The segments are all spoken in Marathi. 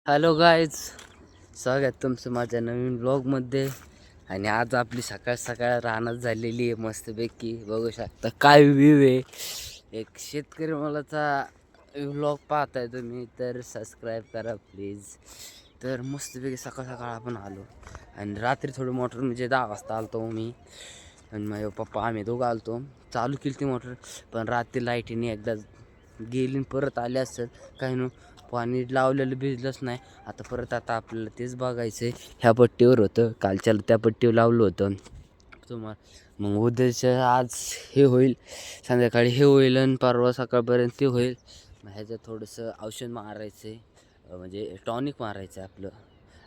हॅलो गाईज, स्वागत तुमचं माझ्या नवीन ब्लॉगमध्ये. आणि आज आपली सकाळ सकाळ रानात झालेली आहे मस्तपैकी. बघू शकता काय व्ह्यू आहे. एक शेतकरी मुलाचा व्लॉग पाहताय तुम्ही तर सबस्क्राईब करा प्लीज. तर मस्तपैकी सकाळ सकाळ आपण आलो आणि रात्री थोडी मोटर म्हणजे 10 वाजता आलतो मी आणि माझे पप्पा आम्ही दोघं आलतो. चालू केली ती मोटर पण रात्री लाईटीने एकदा गेली परत आले असेल काही न पाणी लावलेलं भिजलंच नाही. आता आपल्याला तेच बघायचं आहे. ह्या पट्टीवर होतं, कालच्याला त्या पट्टीवर लावलं होतं तुम्हाला. मग उद्याचं आज हे होईल, संध्याकाळी हे होईल आणि परवा सकाळपर्यंत ते होईल. मग ह्याचं थोडंसं औषध मारायचं आहे, म्हणजे टॉनिक मारायचं आहे आपलं.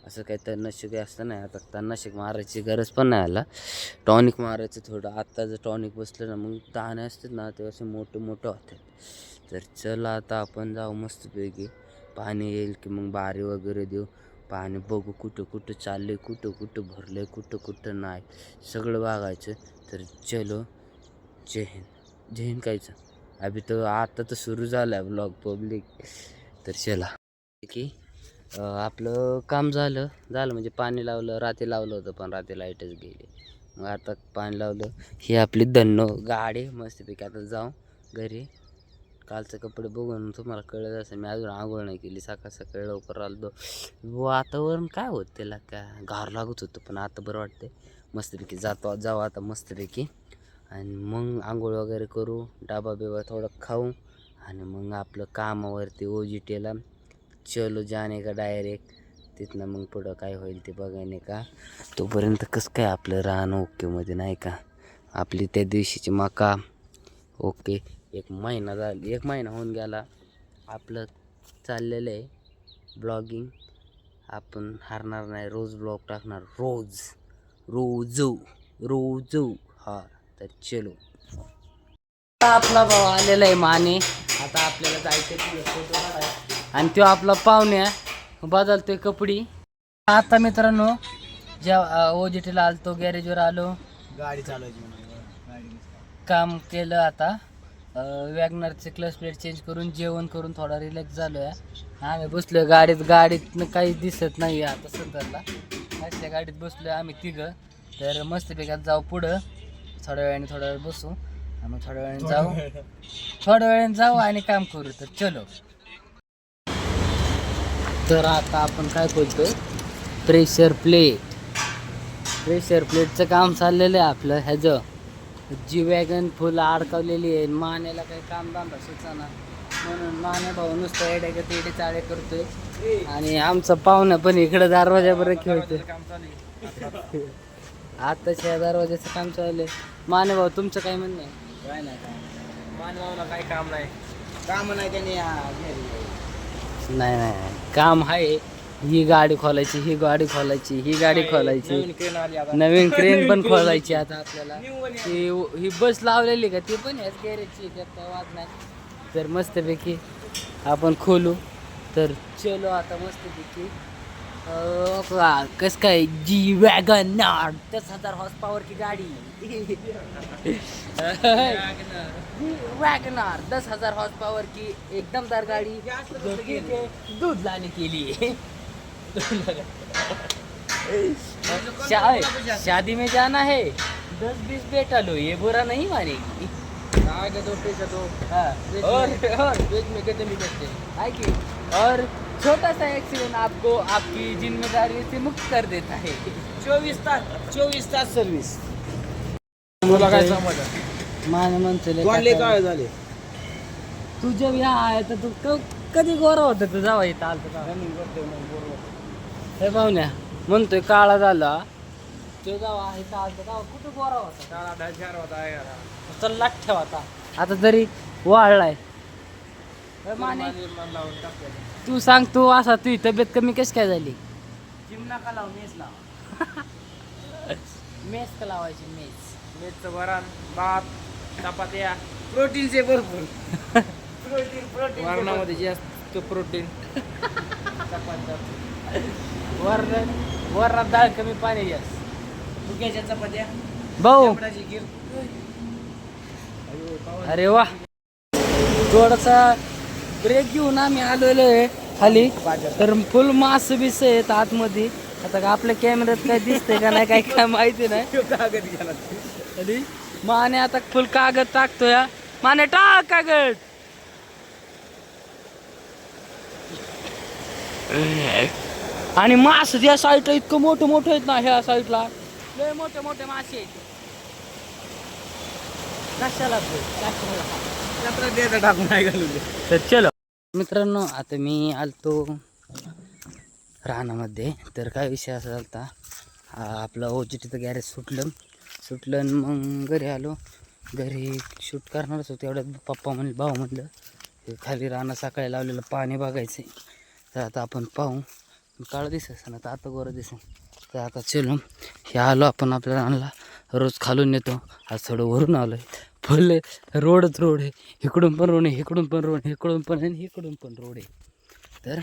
असं काही तणनाशक असतं नाही, आता तणनाशक मारायची गरज पण नाही आला. टॉनिक मारायचं थोडं. आत्ता जर टॉनिक बसलं ना मग दाणे असतात ना ते असे मोठे मोठे होतात. तर चला आता आपण जाऊ मस्तपैकी. पाणी येईल की मग बारी वगैरे देऊ. पाणी बघू कुठं कुठं चाललं, कुठं कुठं भरलं आहे, कुठं कुठं नाही, सगळं बघायचं. तर चलो, जय हिंद. जय हिंद कायचं अभि तर आता तर सुरू झालं आहे ब्लॉग पब्लिक. तर चला की आपलं काम झालं म्हणजे पाणी लावलं. रात्री लावलं होतं पण रात्री लाईटच गेली. मग आता पाणी लावलं. ही आपली धन्नो गाडी मस्तपैकी. आता जाऊ घरी. कालचे कपडे बघून तुम्हाला कळलं असं मी अजून आंघोळ नाही केली. सकाळ सकाळी लवकर आलो. वातावरण काय होत त्याला काय गार लागत होतं पण आता बरं वाटतंय. मस्तपैकी जाऊ आता मस्तपैकी. आणि मग आंघोळ वगैरे करू, डाबा बिबा थोडं खाऊ आणि मग आपलं कामावरती OGTला चलो जाणे का डायरेक्ट. तिथनं मग पुढं काय होईल ते बघायने का. तोपर्यंत कसं काय आपलं राहणं ओकेमध्ये नाही का. आपली त्या दिवशीची मका ओके. एक महिना होऊन गेला आपलं चाललेलं आहे ब्लॉगिंग. आपण हारणार नाही, रोज ब्लॉग टाकणार, रोज. हा तर चलो. आपला भाऊ आलेला आहे माने. आता आपल्याला जायचं फोटो काढायचा आणि तो आपला पाहुण्या बदलतोय कपडी. आता मित्रांनो जेव्हा OGTला आलतो, गॅरेजवर आलो, गाडी चालवायची काम केलं. आता वॅगनरचे क्लच प्लेट चेंज करून जेवण करून थोडा रिलॅक्स झालो आहे. आम्ही बसलो गाडीतनं काहीच दिसत नाही आता सध्याला. त्या गाडीत बसलो आम्ही तिघं. तर मस्तपैकी आता जाऊ पुढं. थोड्या वेळ बसू आणि मग थोड्या वेळाने जाऊ आणि काम करू. तर चलो. तर आता आपण काय बोलतोय, प्रेशर प्लेटचं काम चाललेलं आहे आपलं. ह्याचं जी वॅगन फुल अडकवलेली आहे. मानेला काही कामधंदा सुचना म्हणून माने भाऊ नुसतं एडे चाळे करतोय आणि आमचा पाहुणा पण इकडं दरवाजावर खेळतोय. आताच्या दरवाजाचं काम चाललंय. माने भाऊ तुमचं काय म्हणणं आहे? काय नाही मानवाला काही काम नाही त्याने नाही काम आहे. ही गाडी खोलायची, ही गाडी खोलायची, नवीन क्रेन पण खोलायची. आता आपल्याला ही बस लावलेली का ती पण ह्याच गॅरेजची, त्यात काय वाद नाही. तर मस्तपैकी आपण खोलू. तर चलो आता मस्तपैकी. कस काय जी वॅगनर 10,000 हॉर्स पावर की गाडी. वॅगनर 10,000 हॉर्स पावर की एकदमदार गाड़ी दूध लाने के लिए. शादी में जाना है, 10-20 बेटा लो, ये बुरा नहीं मानेगी. और छोटा सा एक्सीडेंट आपको आपकी जिम्मेदारी से मुक्त कर देता है. 24 तास सर्व्हिस. तुला काय समजलं माने म्हणते काय झाले तू जब यहाँ आया तर तू कधी गोरा होता तू जावा इथं आलता हे पाहुण्या म्हणतोय काळा झाला तो जावा इथं आलता का कुठं गोरा होता. तर लाठ्या होता आता तरी वाढलाय. माने तू सांग, तू असा तुझी तब्येत कमी कशी काय झाली? जिम नका लाव, मेस लाव. मेस का लावायची? मेसचं वरण भात चपात्या प्रोटीनचे भरपूर. प्रोटीन वरणामध्ये जास्त प्रोटीन. वरणात डाळ कमी, पाणी जास्त. मुग्याच्या चपात्या भाऊ. गिर. अरे वा. थोडासा ब्रेक घेऊन आम्ही आलेलो आहे खाली तर फुल मास बिस आहेत आतमध्ये. आता का आपल्या कॅमेऱ्यात काय दिसतंय का नाही काय माहिती नाही. आणि माने आता फुल कागद टाकतोय. माने टाक कागद. आणि मास या साईडला इतकं मोठं मोठं आहेत ना, ह्या साईडला लय मोठे मोठे मासे आहेत. कशाला टाकून नाही घालून तर चलो मित्रांनो, आता मी आलतो रानामध्ये. तर काय विषय असा झाला, आपलं OGTचं गॅरेज सुटलं आणि मग घरी आलो. घरी शूट करणारच होतं, एवढ्यात पप्पा म्हणले भाऊ म्हणलं हे खाली रानात सकाळी लावलेलं पाणी बघायचं. तर आता आपण पाहू. काळं दिसत ना, तर आता गोरं दिसेल. तर आता चलो हे आलो आपण आपल्या रानाला. रोज खालून येतो, आज थोडं वरून आलो आहे. फुल रोडच रोड आहे, इकडून पण रोड आहे, इकडून पण रोड, इकडून पण आणि इकडून पण रोड आहे. तर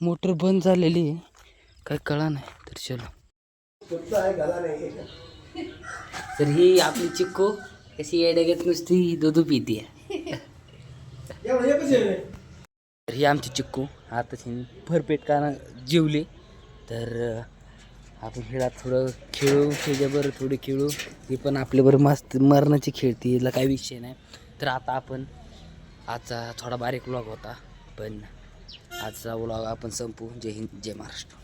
मोटर बंद झालेली आहे, काही कळा नाही. तर चलो. तर ही आपली चिक्कू कशी येड्यागत नुसती दूध पिते. तर ही आमची चिक्कू आता भरपेट का जेवली. तर आपण खेळात थोडं खेळू, त्याच्याबरोबर थोडी खेळू. ही पण आपल्याबरोबर मस्त मरणाची खेळती, हिला काही विषय नाही. तर आता आपण आजचा थोडा बारीक व्लॉग होता, पण आजचा व्लॉग आपण संपू. जय हिंद, जय महाराष्ट्र.